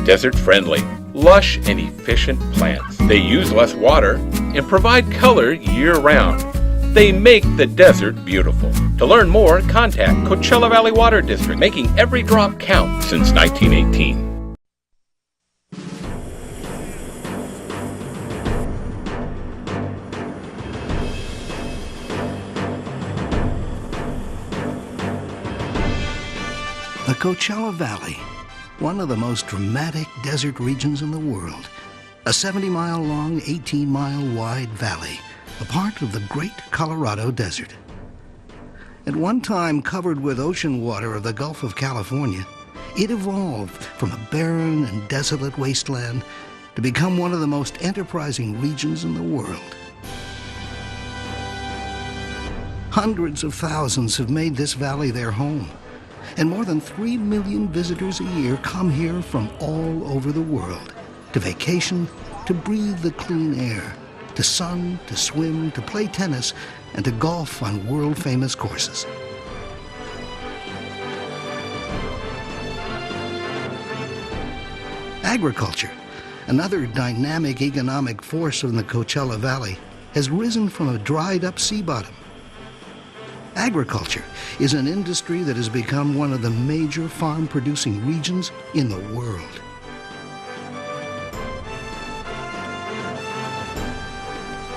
Desert-friendly, lush and efficient plants. They use less water and provide color year-round. They make the desert beautiful. To learn more, contact Coachella Valley Water District, making every drop count since 1918. The Coachella Valley, one of the most dramatic desert regions in the world. A 70-mile-long, 18-mile-wide valley, a part of the Great Colorado Desert. At one time covered with ocean water of the Gulf of California, it evolved from a barren and desolate wasteland to become one of the most enterprising regions in the world. Hundreds of thousands have made this valley their home, and more than 3 million visitors a year come here from all over the world to vacation, to breathe the clean air, to sun, to swim, to play tennis, and to golf on world-famous courses. Agriculture, another dynamic economic force in the Coachella Valley, has risen from a dried-up sea bottom. Agriculture is an industry that has become one of the major farm-producing regions in the world.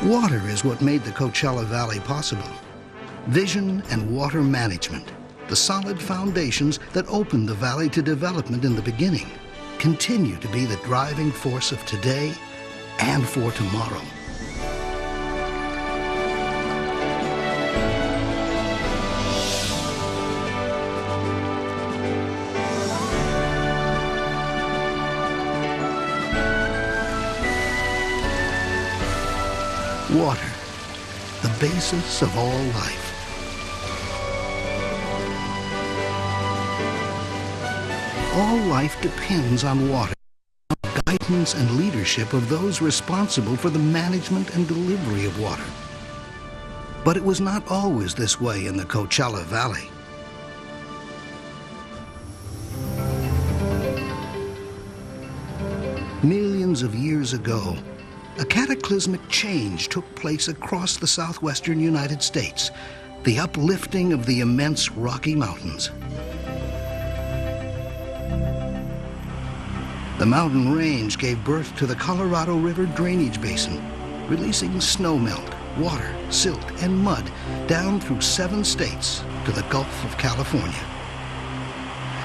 Water is what made the Coachella Valley possible. Vision and water management, the solid foundations that opened the valley to development in the beginning, continue to be the driving force of today and for tomorrow. Water, the basis of all life. All life depends on water, the guidance and leadership of those responsible for the management and delivery of water. But it was not always this way in the Coachella Valley. Millions of years ago, a cataclysmic change took place across the southwestern United States, the uplifting of the immense Rocky Mountains. The mountain range gave birth to the Colorado River drainage basin, releasing snowmelt, water, silt, and mud down through 7 states to the Gulf of California.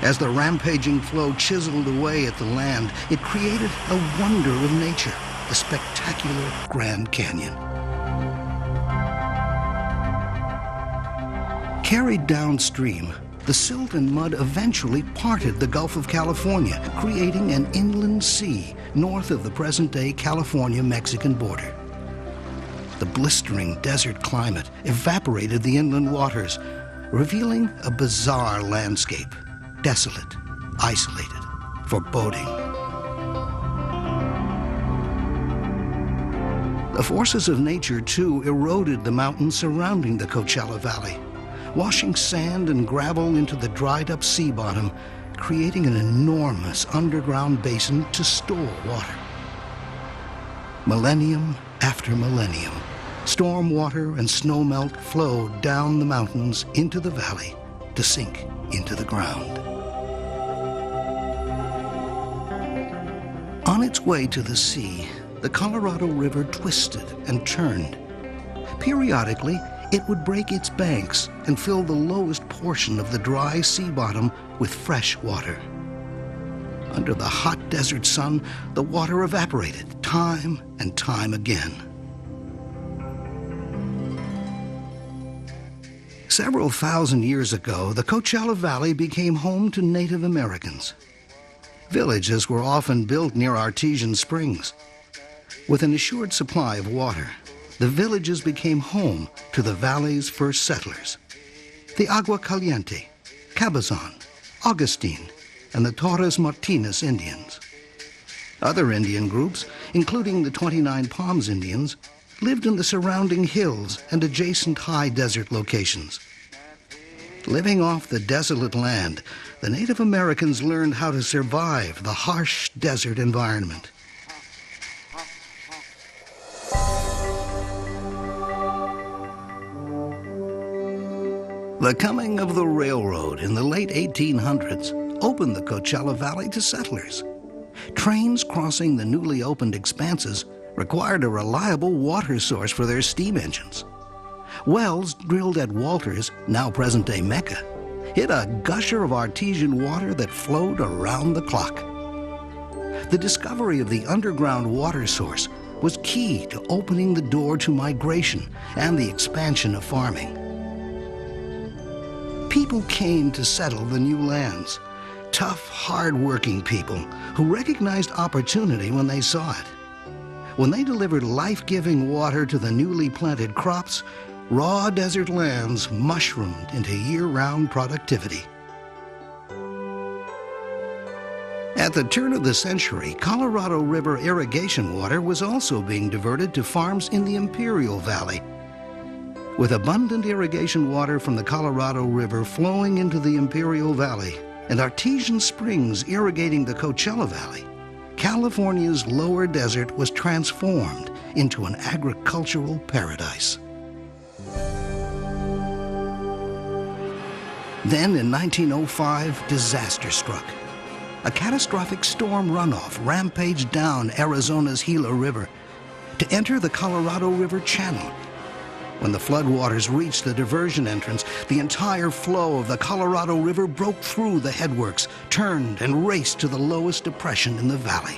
As the rampaging flow chiseled away at the land, it created a wonder of nature, the spectacular Grand Canyon. Carried downstream, the silt and mud eventually parted the Gulf of California, creating an inland sea north of the present-day California-Mexican border. The blistering desert climate evaporated the inland waters, revealing a bizarre landscape, desolate, isolated, foreboding. The forces of nature, too, eroded the mountains surrounding the Coachella Valley, washing sand and gravel into the dried-up sea bottom, creating an enormous underground basin to store water. Millennium after millennium, storm water and snowmelt flowed down the mountains into the valley to sink into the ground. On its way to the sea, the Colorado River twisted and turned. Periodically, it would break its banks and fill the lowest portion of the dry sea bottom with fresh water. Under the hot desert sun, the water evaporated time and time again. Several thousand years ago, the Coachella Valley became home to Native Americans. Villages were often built near artesian springs. With an assured supply of water, the villages became home to the valley's first settlers, the Agua Caliente, Cabazon, Augustine, and the Torres Martinez Indians. Other Indian groups, including the 29 Palms Indians, lived in the surrounding hills and adjacent high desert locations. Living off the desolate land, the Native Americans learned how to survive the harsh desert environment. The coming of the railroad in the late 1800s opened the Coachella Valley to settlers. Trains crossing the newly opened expanses required a reliable water source for their steam engines. Wells drilled at Walter's, now present-day Mecca, hit a gusher of artesian water that flowed around the clock. The discovery of the underground water source was key to opening the door to migration and the expansion of farming. People came to settle the new lands. Tough, hard-working people who recognized opportunity when they saw it. When they delivered life-giving water to the newly planted crops, raw desert lands mushroomed into year-round productivity. At the turn of the century, Colorado River irrigation water was also being diverted to farms in the Imperial Valley. With abundant irrigation water from the Colorado River flowing into the Imperial Valley and artesian springs irrigating the Coachella Valley, California's lower desert was transformed into an agricultural paradise. Then in 1905, disaster struck. A catastrophic storm runoff rampaged down Arizona's Gila River to enter the Colorado River Channel. When the floodwaters reached the diversion entrance, the entire flow of the Colorado River broke through the headworks, turned and raced to the lowest depression in the valley.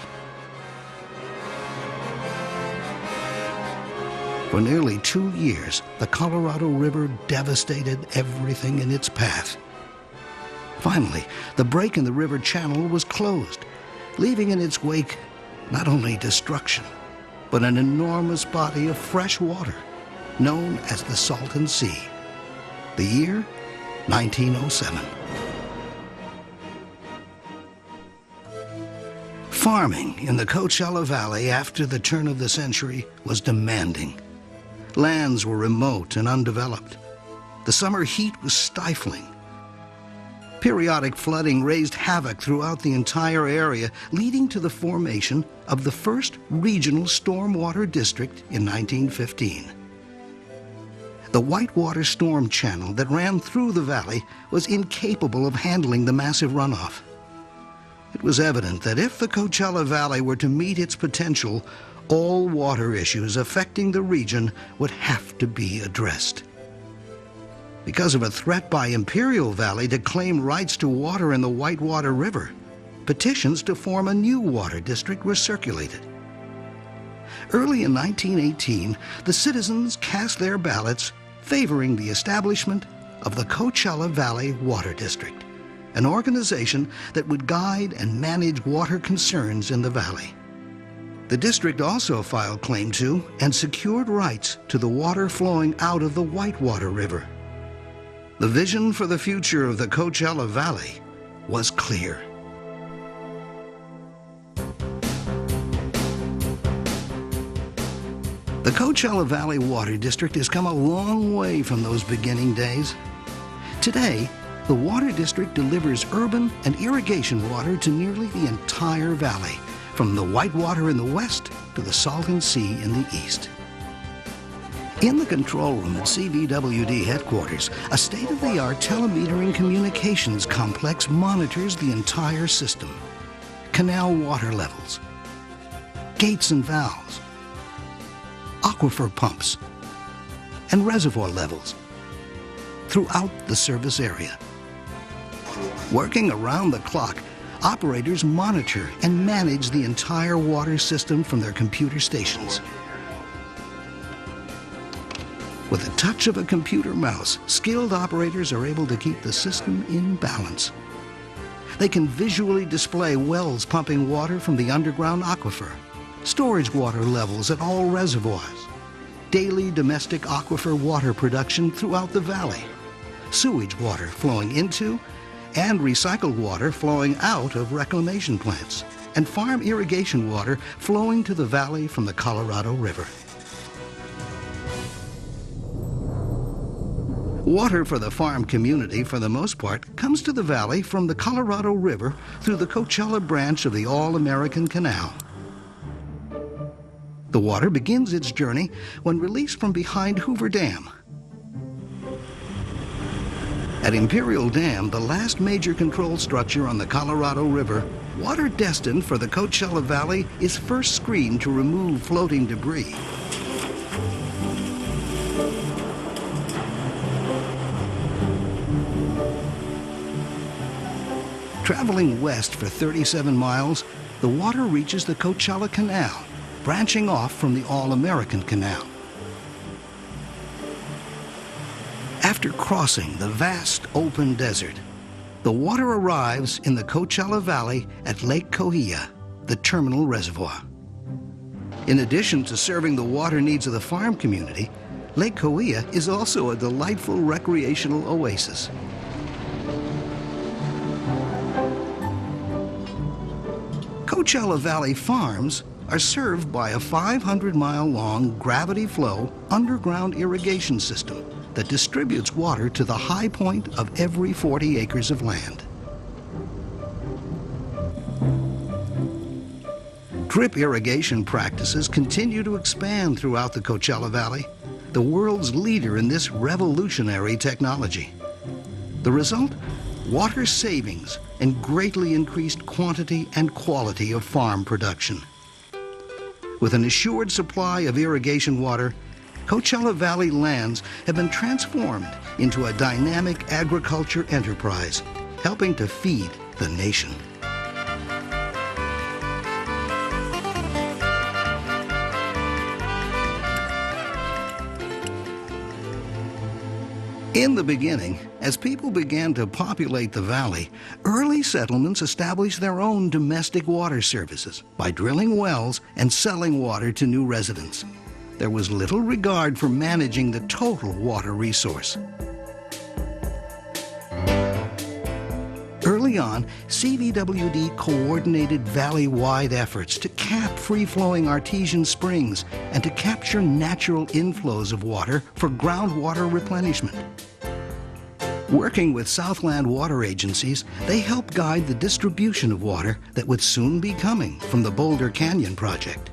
For nearly 2 years, the Colorado River devastated everything in its path. Finally, the break in the river channel was closed, leaving in its wake not only destruction, but an enormous body of fresh water, known as the Salton Sea. The year, 1907. Farming in the Coachella Valley after the turn of the century was demanding. Lands were remote and undeveloped. The summer heat was stifling. Periodic flooding raised havoc throughout the entire area, leading to the formation of the first regional stormwater district in 1915. The Whitewater Storm Channel that ran through the valley was incapable of handling the massive runoff. It was evident that if the Coachella Valley were to meet its potential, all water issues affecting the region would have to be addressed. Because of a threat by Imperial Valley to claim rights to water in the Whitewater River, petitions to form a new water district were circulated. Early in 1918, the citizens cast their ballots favoring the establishment of the Coachella Valley Water District, an organization that would guide and manage water concerns in the valley. The district also filed claim to and secured rights to the water flowing out of the Whitewater River. The vision for the future of the Coachella Valley was clear. The Coachella Valley Water District has come a long way from those beginning days. Today, the Water District delivers urban and irrigation water to nearly the entire valley, from the Whitewater in the west to the Salton Sea in the east. In the control room at CVWD headquarters, a state-of-the-art telemetering communications complex monitors the entire system. Canal water levels, gates and valves, aquifer pumps, and reservoir levels throughout the service area. Working around the clock, operators monitor and manage the entire water system from their computer stations. With the touch of a computer mouse, skilled operators are able to keep the system in balance. They can visually display wells pumping water from the underground aquifer, storage water levels at all reservoirs, daily domestic aquifer water production throughout the valley, sewage water flowing into and recycled water flowing out of reclamation plants, and farm irrigation water flowing to the valley from the Colorado River. Water for the farm community, for the most part, comes to the valley from the Colorado River through the Coachella branch of the All-American Canal. The water begins its journey when released from behind Hoover Dam. At Imperial Dam, the last major control structure on the Colorado River, water destined for the Coachella Valley is first screened to remove floating debris. Traveling west for 37 miles, the water reaches the Coachella Canal, branching off from the All-American Canal. After crossing the vast open desert, the water arrives in the Coachella Valley at Lake Coahia, the terminal reservoir. In addition to serving the water needs of the farm community, Lake Coahia is also a delightful recreational oasis. Coachella Valley farms are served by a 500-mile-long gravity-flow underground irrigation system that distributes water to the high point of every 40 acres of land. Drip irrigation practices continue to expand throughout the Coachella Valley, the world's leader in this revolutionary technology. The result? Water savings and greatly increased quantity and quality of farm production. With an assured supply of irrigation water, Coachella Valley lands have been transformed into a dynamic agriculture enterprise, helping to feed the nation. In the beginning, as people began to populate the valley, early settlements established their own domestic water services by drilling wells and selling water to new residents. There was little regard for managing the total water resource. Early on, CVWD coordinated valley-wide efforts to cap free-flowing artesian springs and to capture natural inflows of water for groundwater replenishment. Working with Southland water agencies, they helped guide the distribution of water that would soon be coming from the Boulder Canyon project.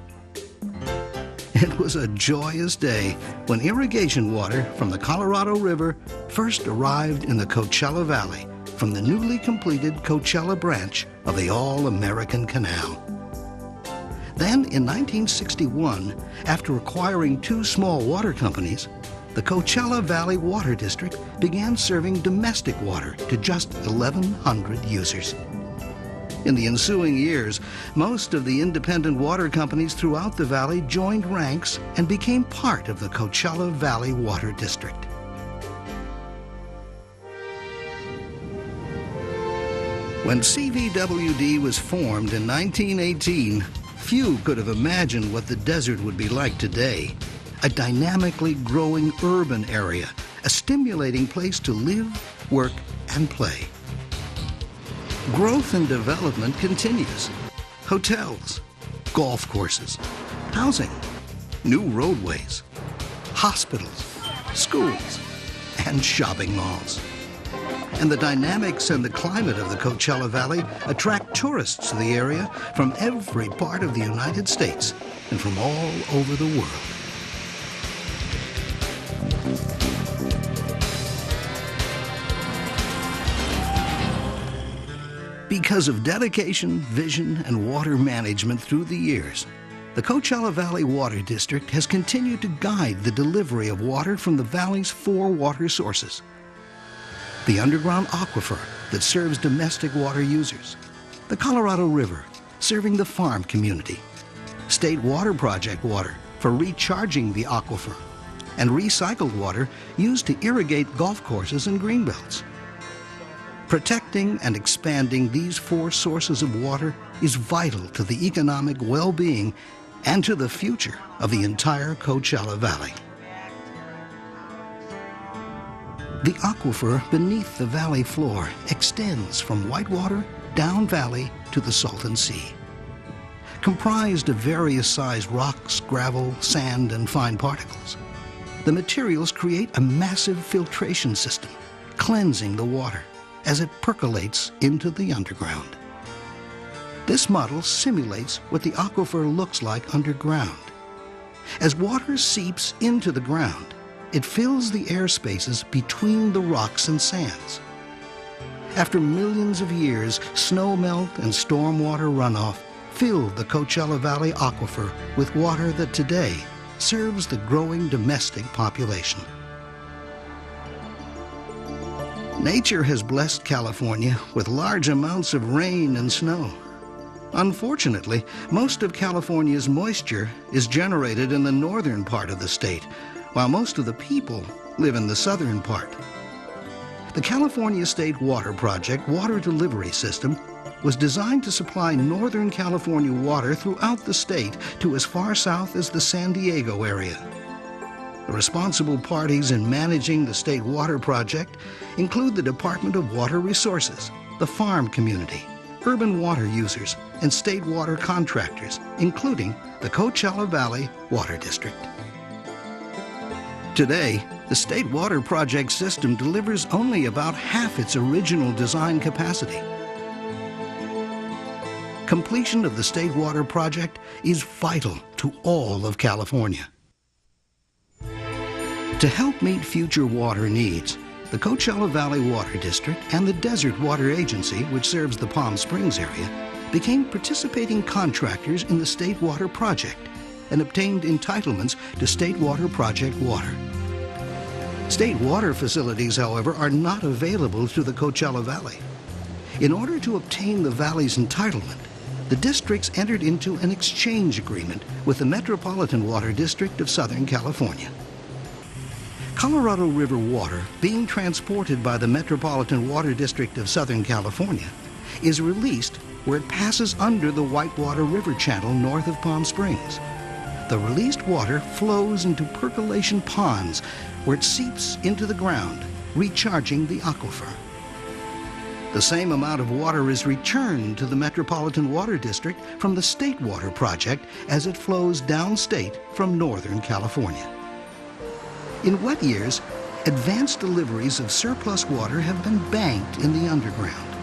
It was a joyous day when irrigation water from the Colorado River first arrived in the Coachella Valley from the newly completed Coachella branch of the All-American Canal. Then, in 1961, after acquiring two small water companies, the Coachella Valley Water District began serving domestic water to just 1,100 users. In the ensuing years, most of the independent water companies throughout the valley joined ranks and became part of the Coachella Valley Water District. When CVWD was formed in 1918, few could have imagined what the desert would be like today. A dynamically growing urban area, a stimulating place to live, work, and play. Growth and development continues. Hotels, golf courses, housing, new roadways, hospitals, schools, and shopping malls. And the dynamics and the climate of the Coachella Valley attract tourists to the area from every part of the United States and from all over the world. Because of dedication, vision, and water management through the years, the Coachella Valley Water District has continued to guide the delivery of water from the valley's 4 water sources. The underground aquifer that serves domestic water users, the Colorado River serving the farm community, State Water Project water for recharging the aquifer, and recycled water used to irrigate golf courses and greenbelts. Protecting and expanding these 4 sources of water is vital to the economic well-being and to the future of the entire Coachella Valley. The aquifer beneath the valley floor extends from Whitewater down valley to the Salton Sea. Comprised of various sized rocks, gravel, sand, and fine particles, The materials create a massive filtration system, cleansing the water as it percolates into the underground. This model simulates what the aquifer looks like underground. As water seeps into the ground, it fills the air spaces between the rocks and sands. After millions of years, snow melt and stormwater runoff filled the Coachella Valley aquifer with water that today serves the growing domestic population. Nature has blessed California with large amounts of rain and snow. Unfortunately, most of California's moisture is generated in the northern part of the state, while most of the people live in the southern part. The California State Water Project water delivery system was designed to supply Northern California water throughout the state to as far south as the San Diego area. The responsible parties in managing the State Water Project include the Department of Water Resources, the farm community, urban water users, and state water contractors, including the Coachella Valley Water District. Today, the State Water Project system delivers only about half its original design capacity. Completion of the State Water Project is vital to all of California. To help meet future water needs, the Coachella Valley Water District and the Desert Water Agency, which serves the Palm Springs area, became participating contractors in the State Water Project and obtained entitlements to State Water Project water. State water facilities, however, are not available to the Coachella Valley. In order to obtain the valley's entitlement, the districts entered into an exchange agreement with the Metropolitan Water District of Southern California. Colorado River water, being transported by the Metropolitan Water District of Southern California, is released where it passes under the Whitewater River channel north of Palm Springs. The released water flows into percolation ponds where it seeps into the ground, recharging the aquifer. The same amount of water is returned to the Metropolitan Water District from the State Water Project as it flows downstate from Northern California. In wet years, advanced deliveries of surplus water have been banked in the underground.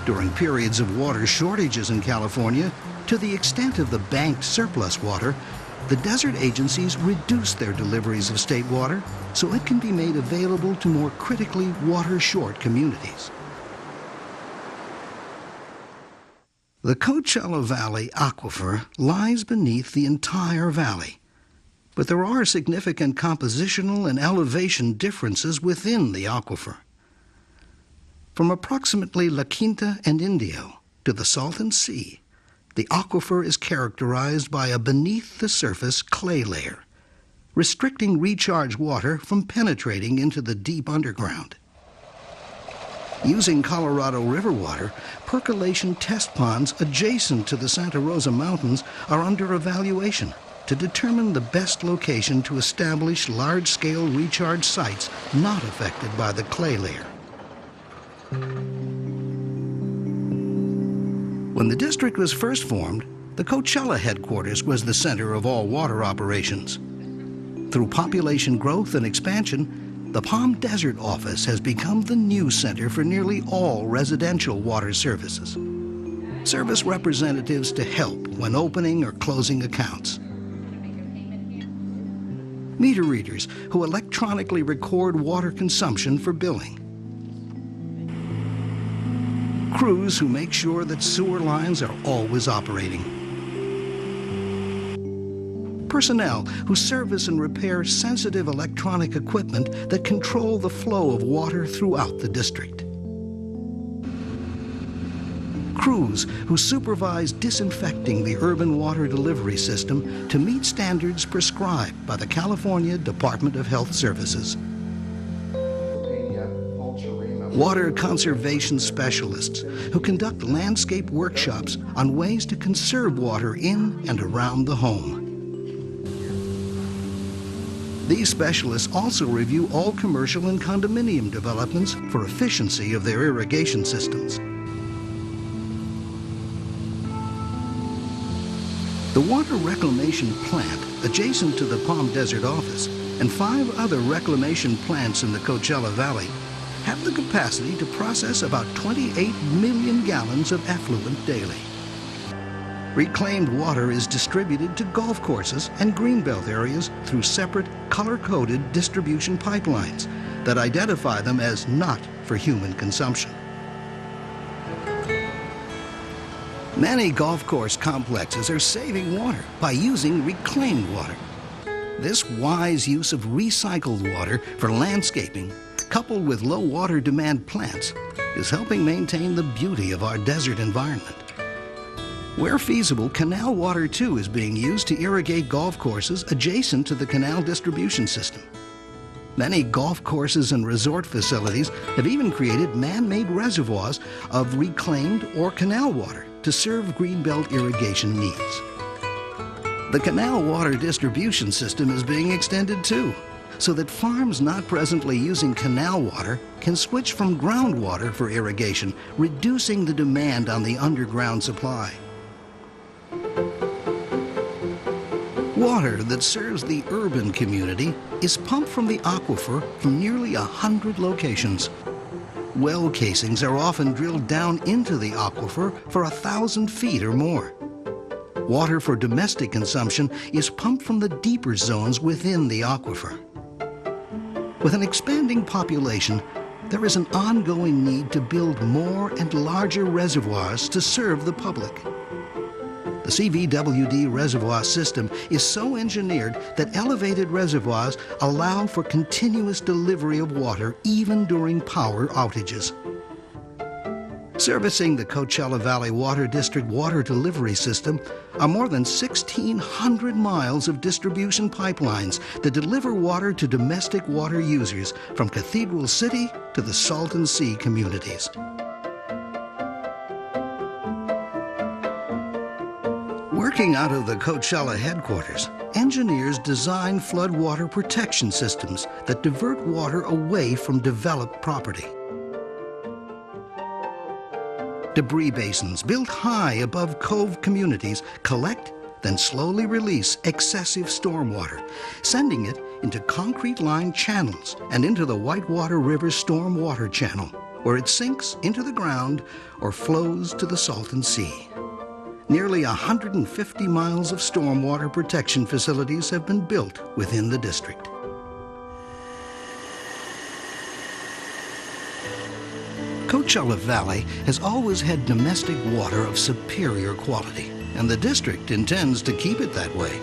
During periods of water shortages in California, to the extent of the banked surplus water, the desert agencies reduce their deliveries of state water so it can be made available to more critically water-short communities. The Coachella Valley aquifer lies beneath the entire valley, but there are significant compositional and elevation differences within the aquifer. From approximately La Quinta and Indio to the Salton Sea, the aquifer is characterized by a beneath-the-surface clay layer, restricting recharged water from penetrating into the deep underground. Using Colorado River water, percolation test ponds adjacent to the Santa Rosa Mountains are under evaluation to determine the best location to establish large-scale recharge sites not affected by the clay layer. When the district was first formed, the Coachella headquarters was the center of all water operations. Through population growth and expansion, the Palm Desert office has become the new center for nearly all residential water services. Service representatives to help when opening or closing accounts. Meter readers who electronically record water consumption for billing. Crews who make sure that sewer lines are always operating. Personnel who service and repair sensitive electronic equipment that control the flow of water throughout the district. Crews who supervise disinfecting the urban water delivery system to meet standards prescribed by the California Department of Health Services. Water conservation specialists who conduct landscape workshops on ways to conserve water in and around the home. These specialists also review all commercial and condominium developments for efficiency of their irrigation systems. The water reclamation plant adjacent to the Palm Desert office and 5 other reclamation plants in the Coachella Valley have the capacity to process about 28 million gallons of effluent daily. Reclaimed water is distributed to golf courses and greenbelt areas through separate, color-coded distribution pipelines that identify them as not for human consumption. Many golf course complexes are saving water by using reclaimed water. This wise use of recycled water for landscaping, coupled with low water demand plants, is helping maintain the beauty of our desert environment. Where feasible, canal water too is being used to irrigate golf courses adjacent to the canal distribution system. Many golf courses and resort facilities have even created man-made reservoirs of reclaimed or canal water to serve greenbelt irrigation needs. The canal water distribution system is being extended too, so that farms not presently using canal water can switch from groundwater for irrigation, reducing the demand on the underground supply. Water that serves the urban community is pumped from the aquifer from nearly 100 locations. Well casings are often drilled down into the aquifer for 1,000 feet or more. Water for domestic consumption is pumped from the deeper zones within the aquifer. With an expanding population, there is an ongoing need to build more and larger reservoirs to serve the public. The CVWD reservoir system is so engineered that elevated reservoirs allow for continuous delivery of water even during power outages. Servicing the Coachella Valley Water District water delivery system are more than 1,600 miles of distribution pipelines that deliver water to domestic water users from Cathedral City to the Salton Sea communities. Working out of the Coachella headquarters, engineers design floodwater protection systems that divert water away from developed property. Debris basins built high above cove communities collect, then slowly release excessive stormwater, sending it into concrete-lined channels and into the Whitewater River Stormwater Channel, where it sinks into the ground or flows to the Salton Sea. Nearly 150 miles of stormwater protection facilities have been built within the district. Coachella Valley has always had domestic water of superior quality, and the district intends to keep it that way.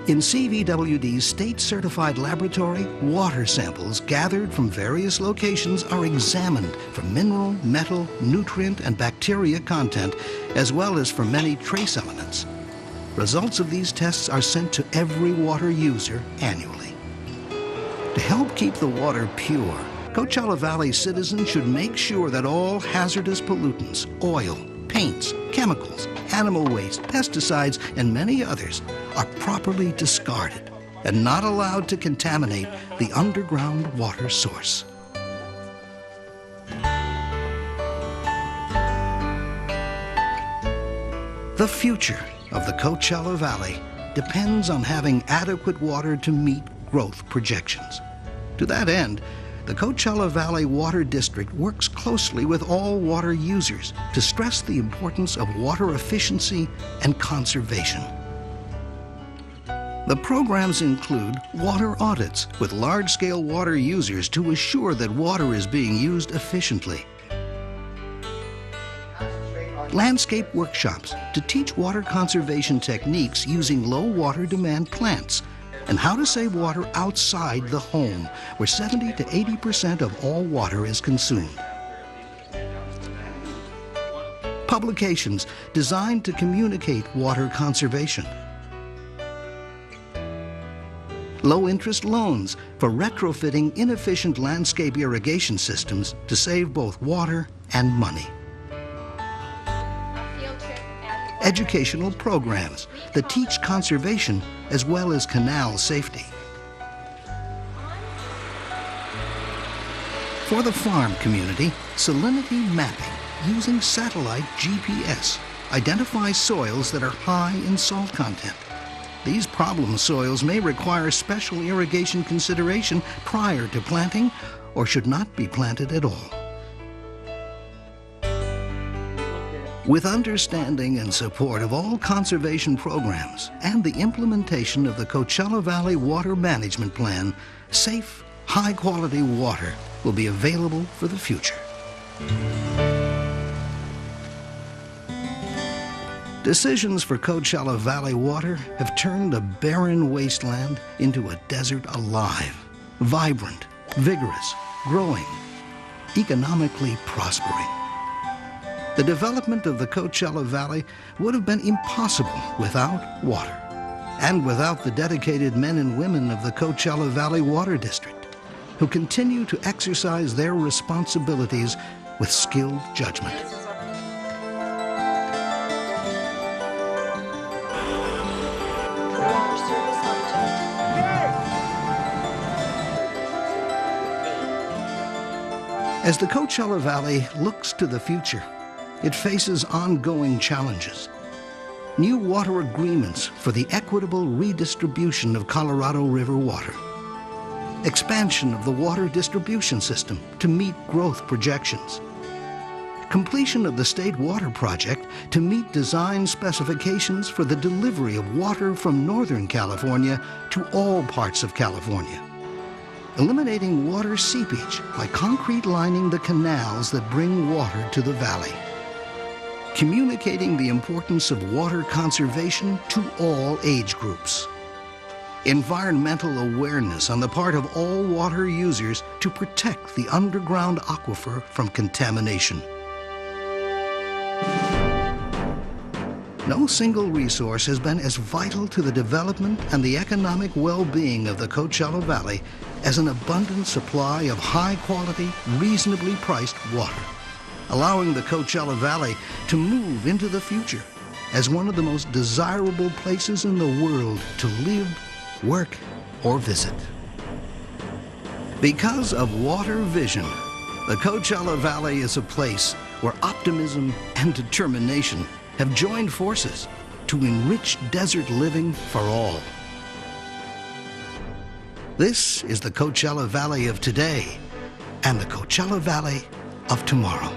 In CVWD's state-certified laboratory, water samples gathered from various locations are examined for mineral, metal, nutrient, and bacteria content, as well as for many trace elements. Results of these tests are sent to every water user annually. To help keep the water pure, Coachella Valley citizens should make sure that all hazardous pollutants, oil, paints, chemicals, animal waste, pesticides, and many others are properly discarded and not allowed to contaminate the underground water source. The future of the Coachella Valley depends on having adequate water to meet growth projections. To that end, the Coachella Valley Water District works closely with all water users to stress the importance of water efficiency and conservation. The programs include water audits with large-scale water users to assure that water is being used efficiently, landscape workshops to teach water conservation techniques using low water demand plants, and how to save water outside the home, where 70 to 80% of all water is consumed. Publications designed to communicate water conservation. Low-interest loans for retrofitting inefficient landscape irrigation systems to save both water and money. Educational programs that teach conservation as well as canal safety. For the farm community, salinity mapping using satellite GPS identify soils that are high in salt content. These problem soils may require special irrigation consideration prior to planting or should not be planted at all. With understanding and support of all conservation programs and the implementation of the Coachella Valley Water Management Plan, safe, high-quality water will be available for the future. Decisions for Coachella Valley water have turned a barren wasteland into a desert alive, vibrant, vigorous, growing, economically prospering. The development of the Coachella Valley would have been impossible without water, and without the dedicated men and women of the Coachella Valley Water District, who continue to exercise their responsibilities with skilled judgment. As the Coachella Valley looks to the future, it faces ongoing challenges. New water agreements for the equitable redistribution of Colorado River water. Expansion of the water distribution system to meet growth projections. Completion of the State Water Project to meet design specifications for the delivery of water from Northern California to all parts of California. Eliminating water seepage by concrete lining the canals that bring water to the valley. Communicating the importance of water conservation to all age groups. Environmental awareness on the part of all water users to protect the underground aquifer from contamination. No single resource has been as vital to the development and the economic well-being of the Coachella Valley as an abundant supply of high-quality, reasonably priced water, allowing the Coachella Valley to move into the future as one of the most desirable places in the world to live, work, or visit. Because of water vision, the Coachella Valley is a place where optimism and determination have joined forces to enrich desert living for all. This is the Coachella Valley of today and the Coachella Valley of tomorrow.